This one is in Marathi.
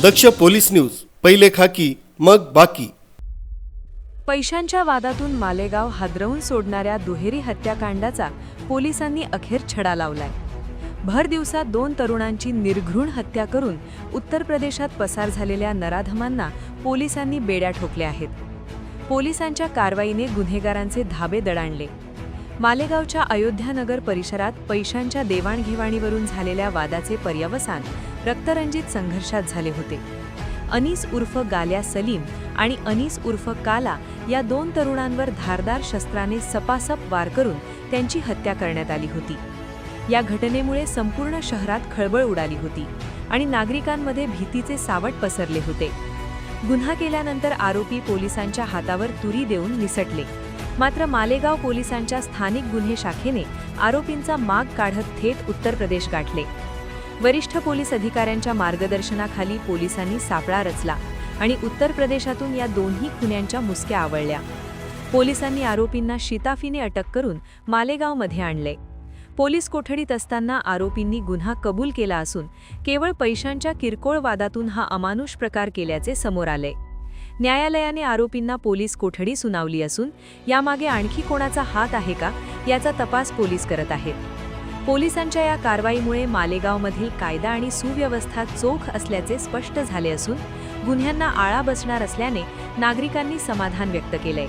दक्ष पोलीस न्यूज, पहिले खाकी मग बाकी। पैशांच्या वादातून मालेगाव हादरवून सोडणाऱ्या दुहेरी हत्याकांडाचा पोलिसांनी अखेर छडा लावलाय। भर दिवसात 2 तरुणांची निर्घृण हत्या करून उत्तर प्रदेशात पसार झालेल्या नराधमांना पोलिसांनी बेड्या ठोकल्या आहेत। पोलिसांच्या कारवाईने गुन्हेगारांचे धाबे दडाणले। मालेगावच्या अयोध्यानगर परिसरात पैशांच्या देवाणघेवाणीवरून झालेल्या वादाचे पर्यवसान रक्तरंजित संघर्षात झाले होते। अनीस उर्फ गाल्या सलीम आणि अनीस उर्फ काला या 2 तरुणांवर धारदार शस्त्राने सपासप वार करून त्यांची हत्या करण्यात आली होती। या घटनेमुळे संपूर्ण शहरात खळबळ उडाली होती आणि नागरिकांमध्ये भीतीचे सावट पसरले होते। गुन्हा केल्यानंतर आरोपी पोलिसांच्या हातावर तुरी देऊन निसटले। मात्र मालेगाव पोलिसांच्या स्थानिक गुन्हे शाखेने आरोपींचा माग काढत थेट उत्तर प्रदेश गाठले। वरिष्ठ पोलीस अधिकाऱ्यांच्या मार्गदर्शनाखाली पोलिसांनी सापळा रचला आणि उत्तर प्रदेशातून या दोन्ही खुन्यांच्या मुसक्या आवळल्या। पोलिसांनी आरोपींना शिताफीने अटक करून मालेगावमध्ये आणले। पोलीस कोठडीत असताना आरोपींनी गुन्हा कबूल केला असून केवळ पैशांच्या किरकोळ वादातून हा अमानुष प्रकार केल्याचे समोर आले। न्यायालयाने आरोपींना पोलीस कोठडी सुनावली असून यामागे आणखी कोणाचा हात आहे का याचा तपास पोलीस करत आहेत। पोलिसांच्या या कारवाईमुळे मालेगावमधील कायदा आणि सुव्यवस्था चोख असल्याचे स्पष्ट झाले असून गुन्ह्यांना आळा बसणार असल्याने नागरिकांनी समाधान व्यक्त केले।